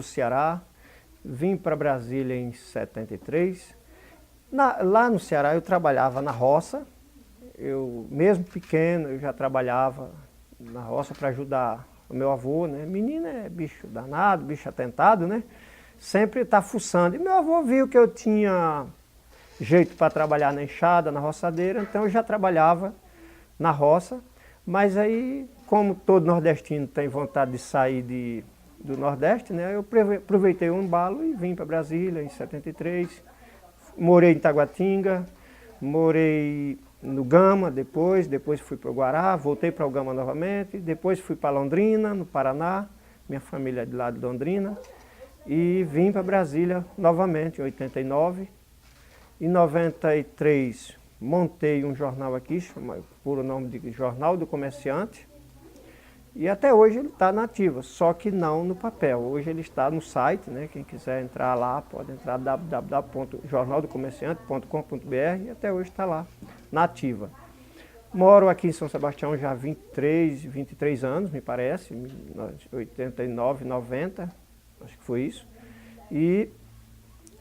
do Ceará, vim para Brasília em 73. Lá no Ceará eu trabalhava na roça, mesmo pequeno, eu já trabalhava na roça para ajudar o meu avô, né? Menino é bicho danado, bicho atentado, né? Sempre está fuçando. E meu avô viu que eu tinha jeito para trabalhar na enxada, na roçadeira, então eu já trabalhava na roça. Mas aí, como todo nordestino tem vontade de sair do Nordeste, né? Eu aproveitei um embalo e vim para Brasília em 73. Morei em Taguatinga, morei no Gama depois fui para o Guará, voltei para o Gama novamente, depois fui para Londrina, no Paraná, minha família é de lá de Londrina, e vim para Brasília novamente em 89. Em 93 montei um jornal aqui, por o nome de Jornal do Comerciante, e até hoje ele está na ativa, só que não no papel. Hoje ele está no site, né? Quem quiser entrar lá, pode entrar www.jornaldocomerciante.com.br e até hoje está lá, na ativa. Moro aqui em São Sebastião já há 23 anos, me parece, 89, 90, acho que foi isso. E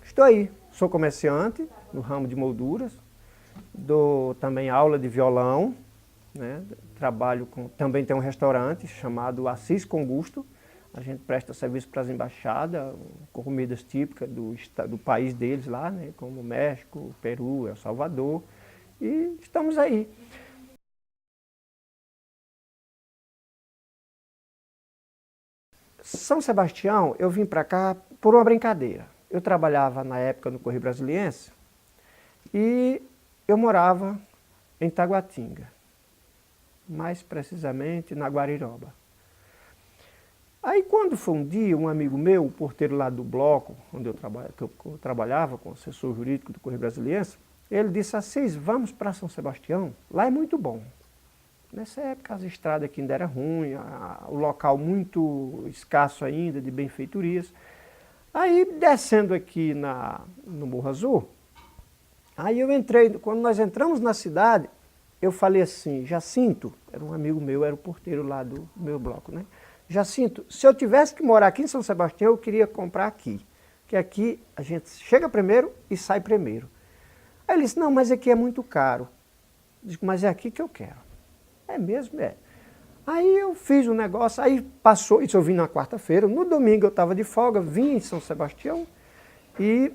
estou aí, sou comerciante no ramo de molduras, dou também aula de violão, né? Trabalho também tem um restaurante chamado Assis com Gusto. A gente presta serviço para as embaixadas, com comidas típicas do país deles lá, né? Como México, Peru, El Salvador. E estamos aí. São Sebastião, eu vim para cá por uma brincadeira. Eu trabalhava na época no Correio Brasiliense e eu morava em Taguatinga, mais precisamente na Guariroba. Aí quando foi um dia, um amigo meu, o porteiro lá do bloco, onde eu trabalhava com o assessor jurídico do Correio Brasiliense, ele disse: Assis, vamos para São Sebastião, lá é muito bom. Nessa época as estradas aqui ainda eram ruins, o local muito escasso ainda de benfeitorias. Aí descendo aqui no Morro Azul, aí eu entrei, quando nós entramos na cidade, eu falei assim: Jacinto, era um amigo meu, era o porteiro lá do meu bloco, né? Jacinto, se eu tivesse que morar aqui em São Sebastião, eu queria comprar aqui. Porque aqui a gente chega primeiro e sai primeiro. Aí ele disse: não, mas aqui é muito caro. Eu disse: mas é aqui que eu quero. É mesmo? É. Aí eu fiz um negócio, aí passou, isso eu vim na quarta-feira, no domingo eu estava de folga, vim em São Sebastião, e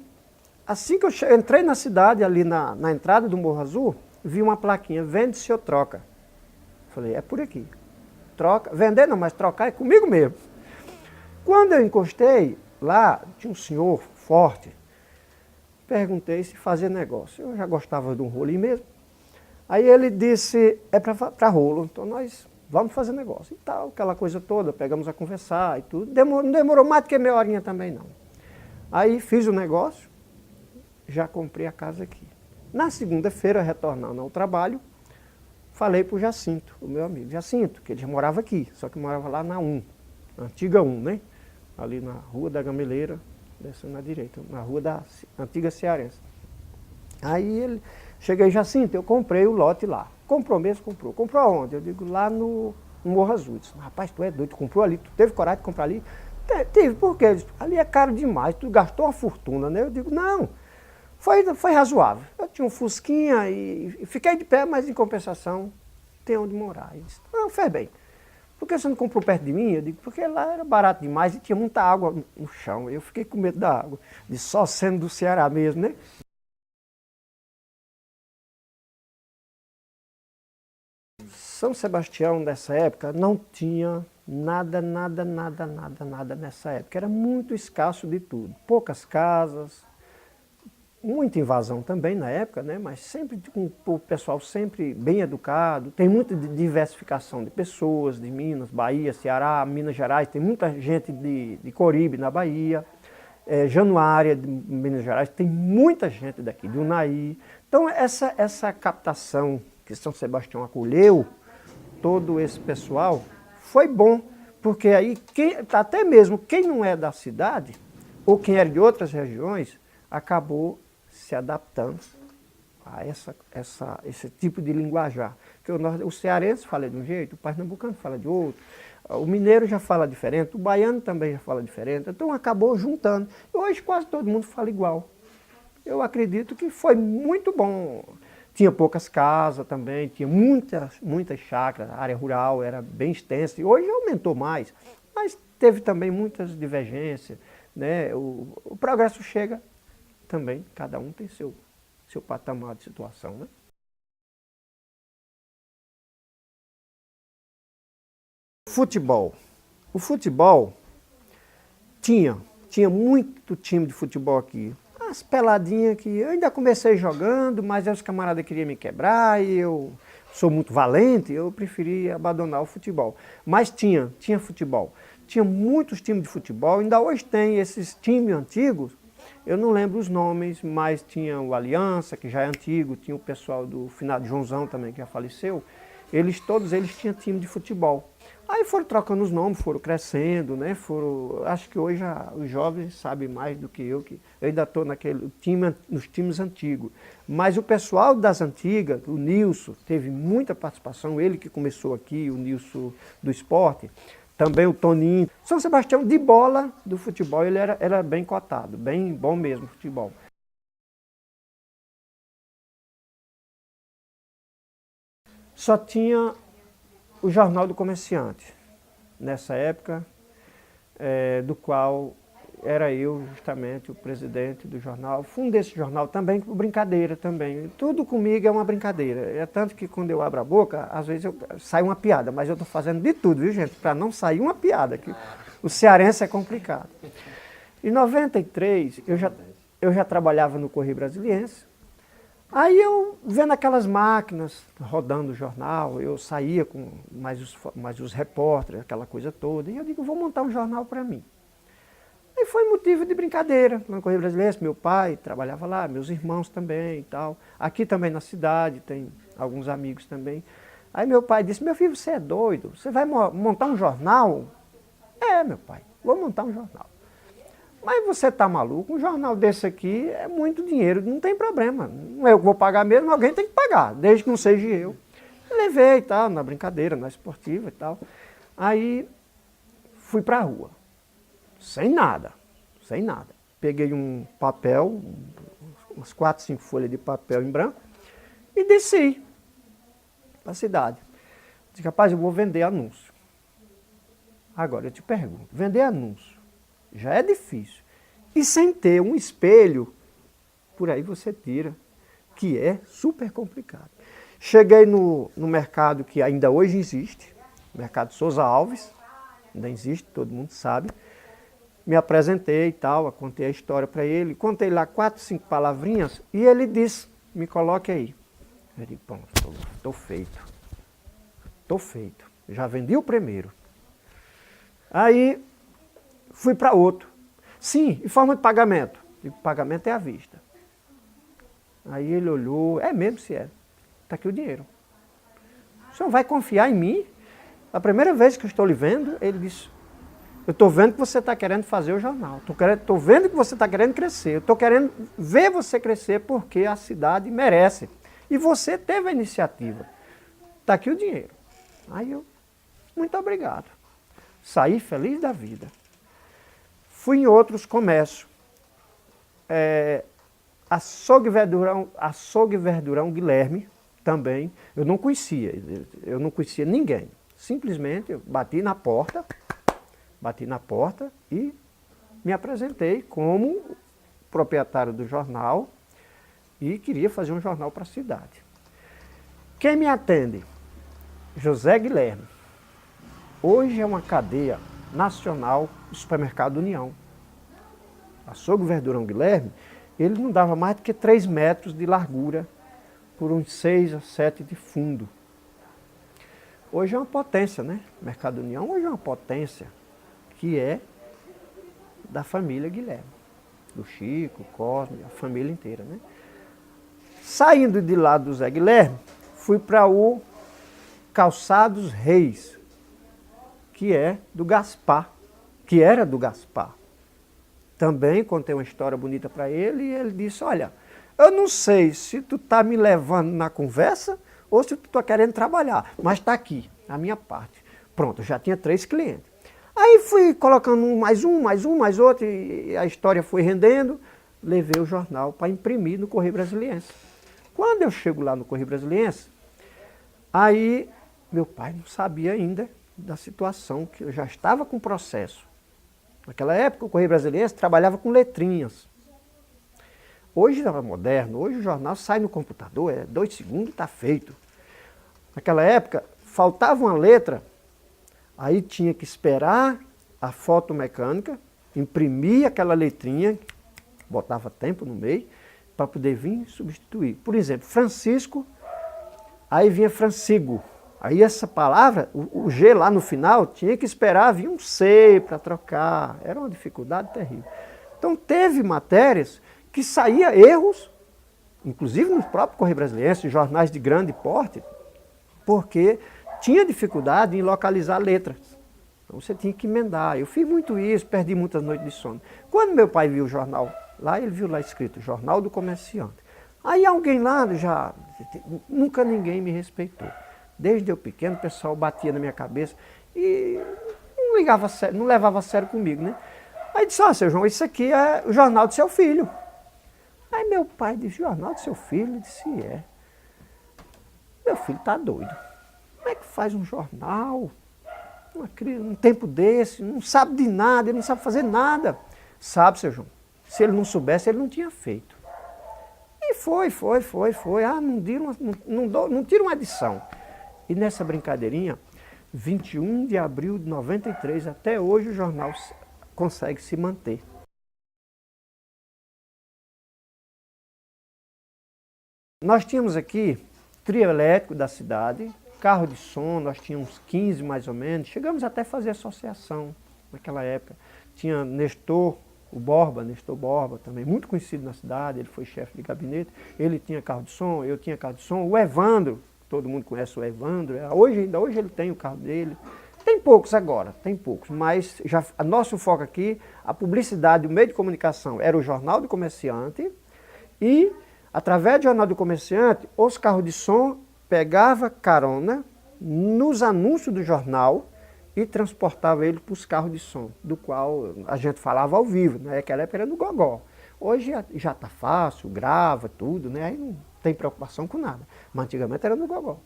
assim que eu entrei na cidade, ali na entrada do Morro Azul, vi uma plaquinha: vende-se ou troca. Falei: é por aqui. Troca, vender não, mas trocar é comigo mesmo. Quando eu encostei lá, tinha um senhor forte, perguntei se fazia negócio. Eu já gostava de um rolinho mesmo. Aí ele disse: é para rolo, então nós vamos fazer negócio. E tal, aquela coisa toda, pegamos a conversar e tudo. Não demorou mais do que meia horinha também não. Aí fiz o negócio, já comprei a casa aqui. Na segunda-feira, retornando ao trabalho, falei para o Jacinto, o meu amigo Jacinto, que ele já morava aqui, só que morava lá na antiga 1, né? Ali na Rua da Gameleira, descendo na direita, na Rua da Antiga Cearense. Aí cheguei: Jacinto, eu comprei o lote lá. Comprou mesmo? Comprou. Comprou aonde? Eu digo: lá no Morro Azul. Eu disse: rapaz, tu é doido, tu comprou ali, tu teve coragem de comprar ali? Tive, por quê? Ele disse: ali é caro demais, tu gastou uma fortuna, né? Eu digo: não. Foi razoável. Eu tinha um Fusquinha e fiquei de pé, mas em compensação tem onde morar. Ele disse: não, fez bem. Por que você não comprou perto de mim? Eu digo: porque lá era barato demais e tinha muita água no chão. Eu fiquei com medo da água. De só sendo do Ceará mesmo, né? São Sebastião, nessa época, não tinha nada nessa época. Era muito escasso de tudo. Poucas casas, muita invasão também na época, né? Mas sempre com o pessoal sempre bem educado. Tem muita diversificação de pessoas, de Minas, Bahia, Ceará, Minas Gerais. Tem muita gente de Coribe, na Bahia. Januária, de Minas Gerais. Tem muita gente daqui, de Unaí. Então essa captação que São Sebastião acolheu, todo esse pessoal, foi bom. Porque aí, até mesmo quem não é da cidade, ou quem era de outras regiões, acabou se adaptando a esse tipo de linguajar. Porque o cearense fala de um jeito, o pernambucano fala de outro, o mineiro já fala diferente, o baiano também já fala diferente. Então acabou juntando. Hoje quase todo mundo fala igual. Eu acredito que foi muito bom. Tinha poucas casas também, tinha muitas chácaras, a área rural era bem extensa. E hoje aumentou mais, mas teve também muitas divergências, né? O progresso chega também, cada um tem seu patamar de situação, né? Futebol. O futebol tinha muito time de futebol aqui. As peladinhas que eu ainda comecei jogando, mas aí os camaradas queriam me quebrar e eu sou muito valente, eu preferi abandonar o futebol. Mas tinha futebol. Tinha muitos times de futebol, ainda hoje tem esses times antigos, eu não lembro os nomes, mas tinha o Aliança, que já é antigo, tinha o pessoal do finado Joãozão também, que já faleceu. Todos eles tinham time de futebol. Aí foram trocando os nomes, foram crescendo, né? Acho que hoje os jovens sabem mais do que eu ainda estou nos times antigos. Mas o pessoal das antigas, o Nilson, teve muita participação, ele que começou aqui, o Nilson do esporte, também o Toninho. São Sebastião, de bola do futebol, ele era bem cotado, bem bom mesmo futebol. Só tinha o Jornal do Comerciante, nessa época, do qual era eu justamente o presidente do jornal. Fundei esse jornal também com brincadeira também. Tudo comigo é uma brincadeira. É tanto que quando eu abro a boca, às vezes sai uma piada, mas eu estou fazendo de tudo, viu gente? Para não sair uma piada, que o cearense é complicado. Em 93, eu já trabalhava no Correio Brasiliense. Aí eu, vendo aquelas máquinas rodando o jornal, eu saía com mais os repórteres, aquela coisa toda, e eu digo, vou montar um jornal para mim. E foi motivo de brincadeira no Correio Brasiliense, meu pai trabalhava lá, meus irmãos também e tal. Aqui também na cidade, tem alguns amigos também. Aí meu pai disse, meu filho, você é doido? Você vai montar um jornal? É, meu pai, vou montar um jornal. Mas você está maluco? Um jornal desse aqui é muito dinheiro, não tem problema. Não é eu que vou pagar mesmo, alguém tem que pagar, desde que não seja eu. Eu levei e tal, na brincadeira, na esportiva e tal. Aí fui para a rua, sem nada. Peguei um papel, umas 4, 5 folhas de papel em branco e desci para a cidade. Disse, rapaz, eu vou vender anúncio. Agora eu te pergunto, vender anúncio já é difícil. E sem ter um espelho, por aí você tira, que é super complicado. Cheguei no mercado que ainda hoje existe, mercado Souza Alves, ainda existe, todo mundo sabe. Me apresentei e tal, contei a história para ele, contei lá 4, 5 palavrinhas e ele disse, me coloque aí. Eu disse, pronto, estou feito. Já vendi o primeiro. Aí fui para outro. Sim, em forma de pagamento. E o pagamento é à vista. Aí ele olhou, é mesmo se é. Está aqui o dinheiro. O senhor vai confiar em mim? A primeira vez que eu estou lhe vendo, ele disse, eu estou vendo que você está querendo fazer o jornal. Estou vendo que você está querendo crescer. Eu estou querendo ver você crescer porque a cidade merece. E você teve a iniciativa. Está aqui o dinheiro. Aí eu, muito obrigado. Saí feliz da vida. Fui em outros comércios. Açougue e Verdurão Guilherme, também. Eu não conhecia ninguém. Simplesmente eu bati na porta e me apresentei como proprietário do jornal e queria fazer um jornal para a cidade. Quem me atende? José Guilherme. Hoje é uma cadeia nacional do supermercado União. Açougue Verdurão Guilherme, ele não dava mais do que 3 metros de largura por uns 6 a 7 de fundo. Hoje é uma potência, né? O Mercado União hoje é uma potência que é da família Guilherme. Do Chico, Cosme, a família inteira, né? Saindo de lá do Zé Guilherme, fui para o Calçados Reis, que é do Gaspar, que era do Gaspar. Também contei uma história bonita para ele e ele disse, olha, eu não sei se tu tá me levando na conversa ou se tu tá querendo trabalhar, mas está aqui, a minha parte. Pronto, eu já tinha 3 clientes. Aí fui colocando mais outro, e a história foi rendendo, levei o jornal para imprimir no Correio Brasiliense. Quando eu chego lá no Correio Brasiliense, aí meu pai não sabia ainda da situação, que eu já estava com processo. Naquela época o Correio Brasiliense trabalhava com letrinhas. Hoje é moderno, hoje o jornal sai no computador, 2 segundos e está feito. Naquela época faltava uma letra, aí tinha que esperar a fotomecânica, imprimir aquela letrinha, botava tempo no meio, para poder vir substituir. Por exemplo, Francisco, aí vinha Francigo. Aí essa palavra, o G lá no final, tinha que esperar vir um C para trocar. Era uma dificuldade terrível. Então teve matérias que saía erros, inclusive no próprio Correio Brasiliense, jornais de grande porte, porque tinha dificuldade em localizar letras. Então você tinha que emendar. Eu fiz muito isso, perdi muitas noites de sono. Quando meu pai viu o jornal, lá ele viu lá escrito, Jornal do Comerciante. Aí alguém lá nunca ninguém me respeitou. Desde eu pequeno, o pessoal batia na minha cabeça e não ligava a sério, não levava a sério comigo, né? Aí disse, seu João, isso aqui é o jornal do seu filho. Aí meu pai disse, jornal do seu filho? Eu disse, é. Meu filho está doido. Como é que faz um jornal? Um tempo desse, não sabe de nada, ele não sabe fazer nada. Sabe, seu João? Se ele não soubesse, ele não tinha feito. E foi. Ah, não tira uma edição. E nessa brincadeirinha, 21 de abril de 93, até hoje o jornal consegue se manter. Nós tínhamos aqui trio elétrico da cidade, carro de som, nós tínhamos 15 mais ou menos, chegamos até a fazer associação naquela época. Tinha Nestor Borba, também muito conhecido na cidade, ele foi chefe de gabinete, ele tinha carro de som, eu tinha carro de som, o Evandro, todo mundo conhece o Evandro, ainda hoje ele tem o carro dele. Tem poucos agora, mas nosso foco aqui, a publicidade, o meio de comunicação era o Jornal do Comerciante e, através do Jornal do Comerciante, os carros de som pegava carona nos anúncios do jornal e transportava ele para os carros de som, do qual a gente falava ao vivo, né? Naquela época era no gogó. Hoje já está fácil, grava tudo, né? Aí não tem preocupação com nada. Mas antigamente era no gogó.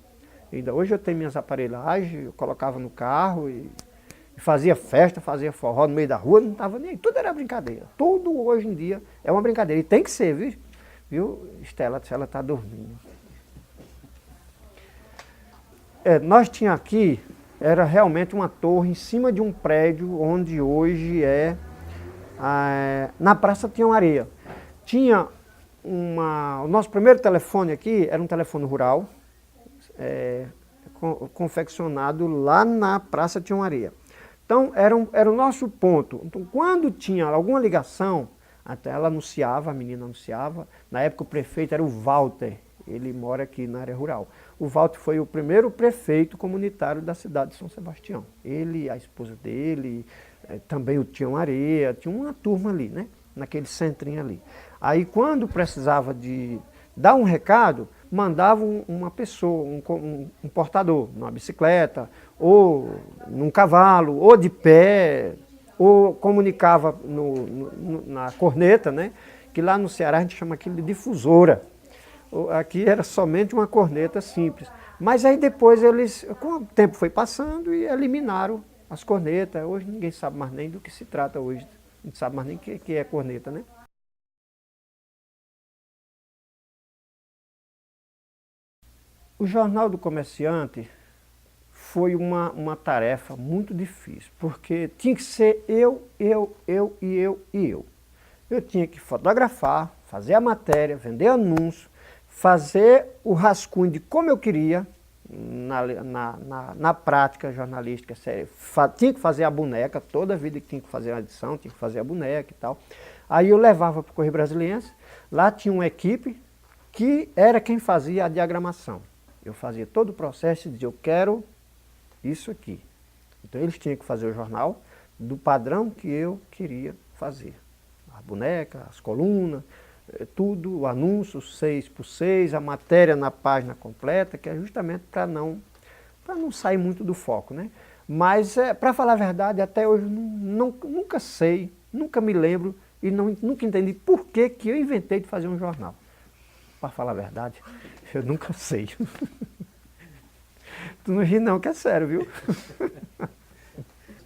Ainda hoje eu tenho minhas aparelhagens, eu colocava no carro e fazia festa, fazia forró no meio da rua, não estava nem aí. Tudo era brincadeira. Tudo hoje em dia é uma brincadeira. E tem que ser, viu? Estela está dormindo. Nós tínhamos aqui, era realmente uma torre em cima de um prédio onde hoje na Praça Tião Areia. Tinha o nosso primeiro telefone aqui era um telefone rural, confeccionado lá na Praça Tião Areia. Então era o nosso ponto. Então quando tinha alguma ligação, até ela anunciava, a menina anunciava, na época o prefeito era o Walter, ele mora aqui na área rural. O Walter foi o primeiro prefeito comunitário da cidade de São Sebastião. Ele, a esposa dele, também o Tião Areia, tinha uma turma ali, né? Naquele centrinho ali. Aí quando precisava de dar um recado, mandava uma pessoa, um portador, numa bicicleta, ou num cavalo, ou de pé, ou comunicava na corneta, né? Que lá no Ceará a gente chama aquilo de difusora. Aqui era somente uma corneta simples. Mas aí depois com o tempo foi passando e eliminaram as cornetas. Hoje ninguém sabe mais nem do que se trata hoje. Não sabe mais nem o que é corneta, né? O Jornal do Comerciante foi uma tarefa muito difícil, porque tinha que ser eu. Eu tinha que fotografar, fazer a matéria, vender anúncio, fazer o rascunho de como eu queria, na prática jornalística, tinha que fazer a boneca, toda vida que tinha que fazer uma edição, tinha que fazer a boneca e tal. Aí eu levava para o Correio Brasiliense, lá tinha uma equipe que era quem fazia a diagramação. Eu fazia todo o processo e dizia, eu quero isso aqui. Então eles tinham que fazer o jornal do padrão que eu queria fazer. A boneca, as colunas, tudo, o anúncio 6x6, a matéria na página completa, que é justamente para não sair muito do foco, né? Mas, para falar a verdade, até hoje nunca sei, nunca me lembro e nunca entendi por que eu inventei de fazer um jornal. Para falar a verdade, eu nunca sei. Tu não ri não, que é sério, viu?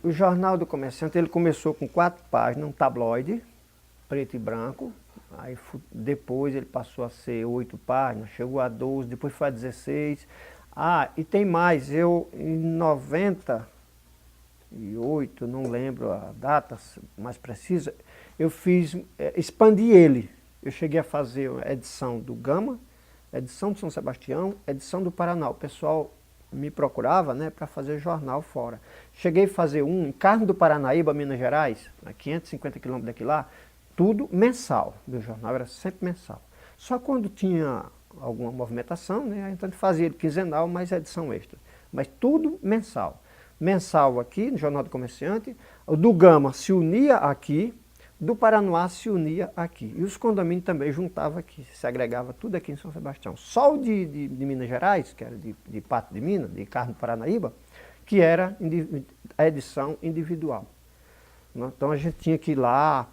O Jornal do Comerciante, ele começou com 4 páginas, um tabloide, preto e branco. Aí depois ele passou a ser 8 páginas, chegou a 12, depois foi a 16. Ah, e tem mais, eu em 98, não lembro a data mais precisa, eu expandi ele. Eu cheguei a fazer a edição do Gama, edição de São Sebastião, edição do Paraná. O pessoal me procurava, né, para fazer jornal fora. Cheguei a fazer um em Carmo do Paranaíba, Minas Gerais, a 550 quilômetros daqui lá, tudo mensal. Meu jornal era sempre mensal. Só quando tinha alguma movimentação, né, então a gente fazia ele quinzenal, mais edição extra. Mas tudo mensal. Mensal aqui, no Jornal do Comerciante, o do Gama se unia aqui, do Paranoá se unia aqui. E os condomínios também juntavam aqui, se agregava tudo aqui em São Sebastião. Só o de Minas Gerais, que era de Pato de Minas, de Carmo do Paranaíba, que era a edição individual. Então a gente tinha que ir lá,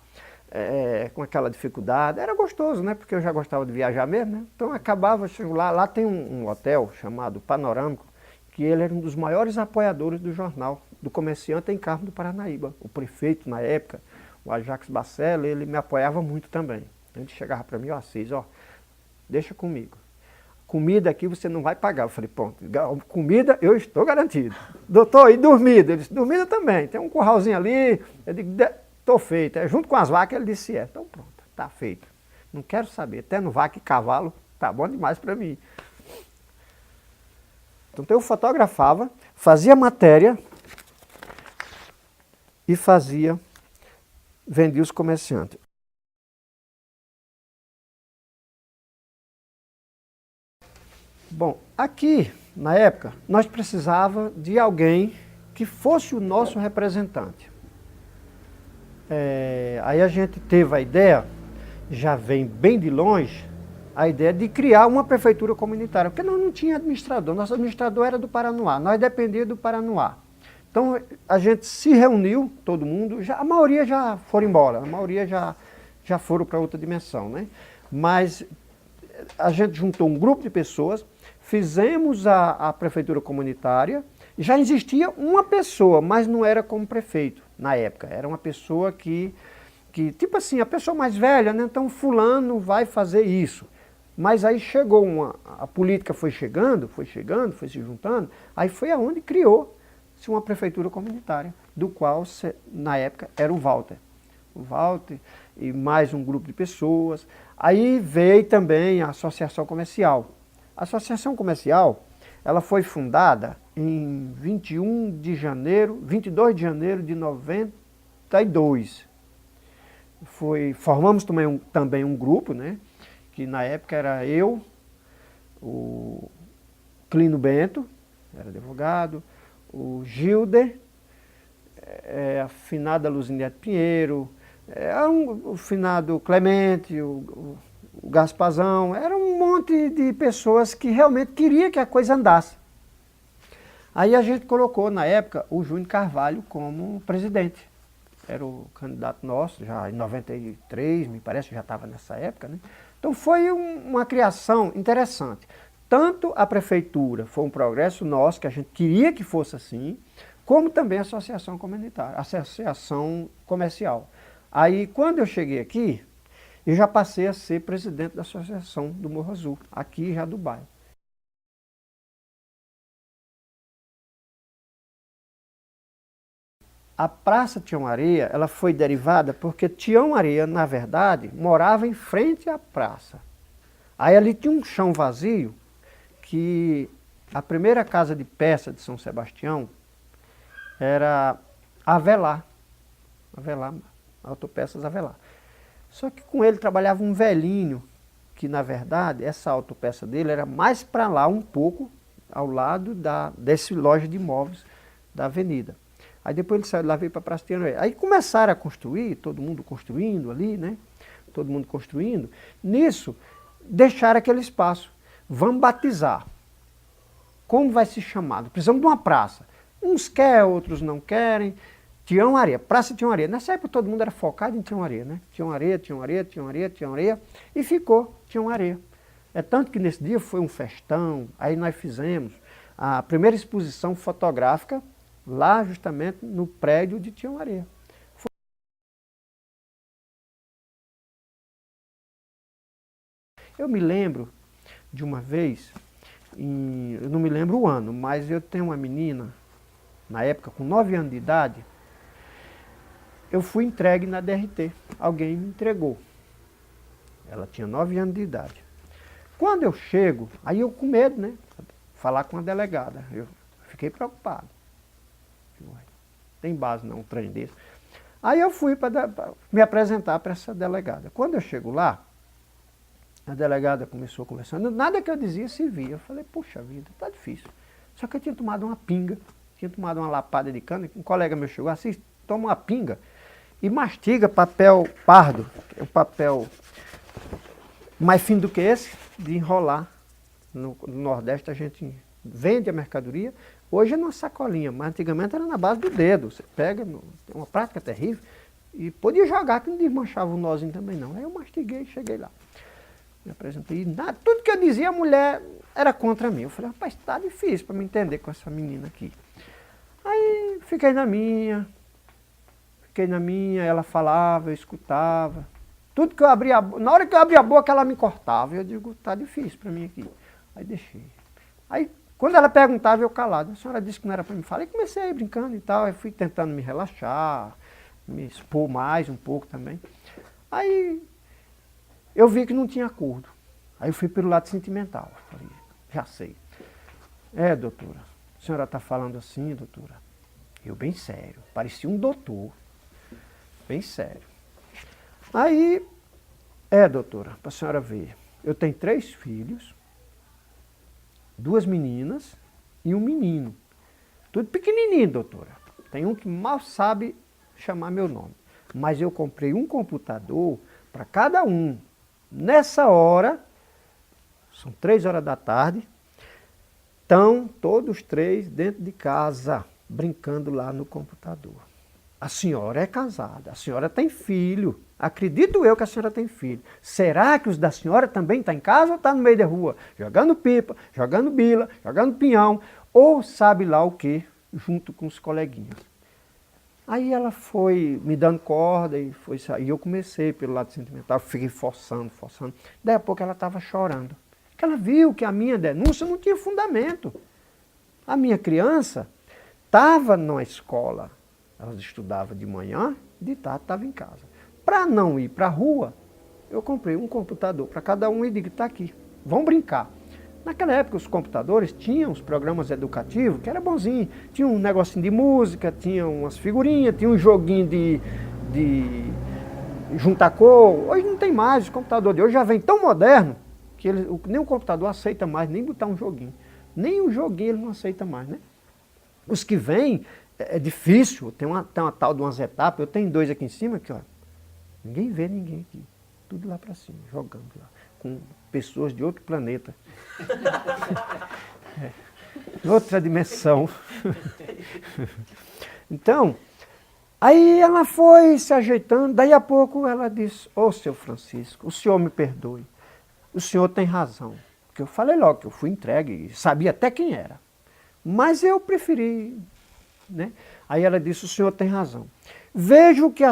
com aquela dificuldade. Era gostoso, né? Porque eu já gostava de viajar mesmo, né? Então acabava, chego lá tem um hotel chamado Panorâmico, que ele era um dos maiores apoiadores do Jornal do Comerciante em Carmo do Paranaíba. O prefeito na época, o Ajax Bacella, ele me apoiava muito também. Ele chegava para mim, ó, Assis, ó, deixa comigo. Comida aqui você não vai pagar. Eu falei, pronto, comida eu estou garantido. Doutor, e dormida? Ele disse, dormida também. Tem um curralzinho ali. Eu digo, estou feito. Junto com as vacas, ele disse, então pronto, está feito. Não quero saber, até no vaca e cavalo, tá bom demais para mim. Então eu fotografava, fazia matéria e vendia os comerciantes. Bom, aqui, na época, nós precisávamos de alguém que fosse o nosso representante. Aí a gente teve a ideia, já vem bem de longe, a ideia de criar uma prefeitura comunitária, porque nós não tínhamos administrador, nosso administrador era do Paranoá, nós dependíamos do Paranoá. Então a gente se reuniu, todo mundo, a maioria já foram embora, a maioria já foram para outra dimensão, né? Mas a gente juntou um grupo de pessoas, fizemos a prefeitura comunitária, já existia uma pessoa, mas não era como prefeito na época, era uma pessoa que tipo assim, a pessoa mais velha, né? Então fulano vai fazer isso. Mas aí chegou a política foi chegando, foi se juntando, aí foi aonde criou-se uma prefeitura comunitária, do qual na época era o Walter. O Walter e mais um grupo de pessoas. Aí veio também a Associação Comercial. A Associação Comercial, ela foi fundada em 22 de janeiro de 92. Formamos também um grupo, né? Que na época era eu, o Clino Bento, era advogado, o Gilder, a finada Luzinete Pinheiro, o finado Clemente, o Gaspazão, era um monte de pessoas que realmente queria que a coisa andasse. Aí a gente colocou, na época, o Júnior Carvalho como presidente. Era o candidato nosso, já em 93, me parece, já estava nessa época, né? Então foi uma criação interessante. Tanto a prefeitura foi um progresso nosso, que a gente queria que fosse assim, como também a associação comunitária, a associação comercial. Aí quando eu cheguei aqui, eu já passei a ser presidente da associação do Morro Azul, aqui já do bairro. A Praça Tião Areia, ela foi derivada porque Tião Areia, na verdade, morava em frente à praça. Aí ali tinha um chão vazio, que a primeira casa de peça de São Sebastião era Avelar, Autopeças Avelar. Só que com ele trabalhava um velhinho, que na verdade essa autopeça dele era mais para lá um pouco, ao lado desse loja de imóveis da avenida. Aí depois ele saiu de lá, veio para a Praça Tião Areia. Aí começaram a construir, todo mundo construindo ali, né? todo mundo construindo. Nisso, deixaram aquele espaço. Vamos batizar. Como vai se chamar? Precisamos de uma praça. Uns querem, outros não querem. Tião Areia, Praça Tião Areia. Nessa época todo mundo era focado em Tião Areia, né? Tião Areia, Tião Areia, Tião Areia, Tião Areia. E ficou Tião Areia. É tanto que nesse dia foi um festão, aí nós fizemos a primeira exposição fotográfica lá justamente no prédio de Tião Areia. Eu me lembro de uma vez, eu não me lembro o ano, mas eu tenho uma menina, na época com 9 anos de idade, eu fui entregue na DRT, alguém me entregou. Ela tinha 9 anos de idade. Quando eu chego, aí eu com medo, né? Falar com a delegada. Eu fiquei preocupado. Tem base não, um trem desse. Aí eu fui para me apresentar para essa delegada. Quando eu chego lá, a delegada começou conversando, nada que eu dizia se via. Eu falei, puxa vida, tá difícil. Só que eu tinha tomado uma pinga, tinha tomado uma lapada de cana, um colega meu chegou assim, toma uma pinga e mastiga papel pardo, é um papel mais fino do que esse, de enrolar. No Nordeste a gente vende a mercadoria, hoje é numa sacolinha, mas antigamente era na base do dedo. Você pega, é uma prática terrível, e podia jogar que não desmanchava o nozinho também não. Aí eu mastiguei e cheguei lá. Me apresentei, nada, tudo que eu dizia a mulher era contra mim. Eu falei, rapaz, tá difícil para me entender com essa menina aqui. Aí fiquei na minha, ela falava, eu escutava. Tudo que eu abria, na hora que eu abria a boca, ela me cortava. Eu digo, tá difícil para mim aqui. Aí deixei. Aí, quando ela perguntava, eu calado. A senhora disse que não era para me falar. E comecei brincando e tal. Aí fui tentando me relaxar, me expor mais um pouco também. Aí, eu vi que não tinha acordo. Aí eu fui pelo lado sentimental. Falei, já sei. É, doutora, a senhora está falando assim, doutora? Eu bem sério. Parecia um doutor. Bem sério. Aí, doutora, para a senhora ver, eu tenho 3 filhos, 2 meninas e um menino. Tudo pequenininho, doutora. Tem um que mal sabe chamar meu nome. Mas eu comprei um computador para cada um. Nessa hora, são 3 horas da tarde, estão todos 3 dentro de casa, brincando lá no computador. A senhora é casada, a senhora tem filho. Acredito eu que a senhora tem filho. Será que os da senhora também estão em casa ou está no meio da rua? Jogando pipa, jogando bila, jogando pinhão, ou sabe lá o que, junto com os coleguinhas. Aí ela foi me dando corda e eu comecei pelo lado sentimental, fiquei forçando. Daí a pouco ela estava chorando. Porque ela viu que a minha denúncia não tinha fundamento. A minha criança estava na escola, ela estudava de manhã, de tarde estava em casa. Para não ir para a rua, eu comprei um computador para cada um e digo, está aqui, vão brincar. Naquela época os computadores tinham os programas educativos, que era bonzinho. Tinha um negocinho de música, tinha umas figurinhas, tinha um joguinho de juntar cor. Hoje não tem mais, o computador de hoje já vem tão moderno, que nem o computador aceita mais, nem botar um joguinho. Nem um joguinho ele não aceita mais, né? Os que vêm, é difícil, tem uma tal de umas etapas, eu tenho 2 aqui em cima, que ó, ninguém vê ninguém aqui. Tudo lá para cima, jogando lá, com pessoas de outro planeta. Outra dimensão. Então, aí ela foi se ajeitando, daí a pouco ela disse, ô seu Francisco, o senhor me perdoe, o senhor tem razão. Porque eu falei logo que eu fui entregue, sabia até quem era. Mas eu preferi, né? Aí ela disse, o senhor tem razão. Vejo que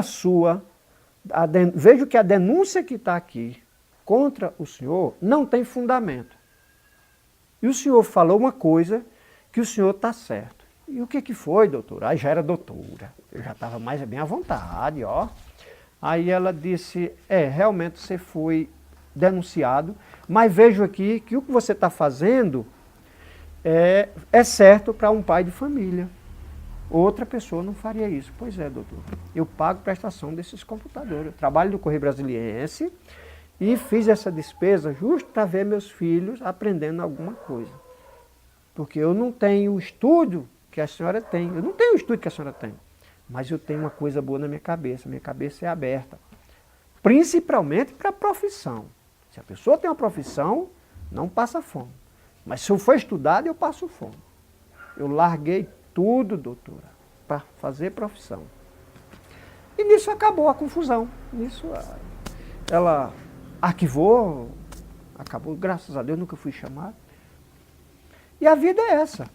a denúncia que está aqui contra o senhor não tem fundamento. E o senhor falou uma coisa que o senhor está certo. E o que foi, doutora? Aí já era doutora. Eu já estava mais bem à vontade, ó. Aí ela disse, realmente você foi denunciado, mas vejo aqui que o que você está fazendo é certo para um pai de família. Outra pessoa não faria isso. Pois é, doutor. Eu pago prestação desses computadores. Eu trabalho no Correio Brasiliense e fiz essa despesa justo para ver meus filhos aprendendo alguma coisa. Porque eu não tenho o estudo que a senhora tem. Eu não tenho o estudo que a senhora tem. Mas eu tenho uma coisa boa na minha cabeça. Minha cabeça é aberta. principalmente para a profissão. Se a pessoa tem uma profissão, não passa fome. Mas se eu for estudado, eu passo fome. Eu larguei tudo, doutora, para fazer profissão. E nisso acabou a confusão. Nisso ela arquivou, acabou, graças a Deus, nunca fui chamado. E a vida é essa.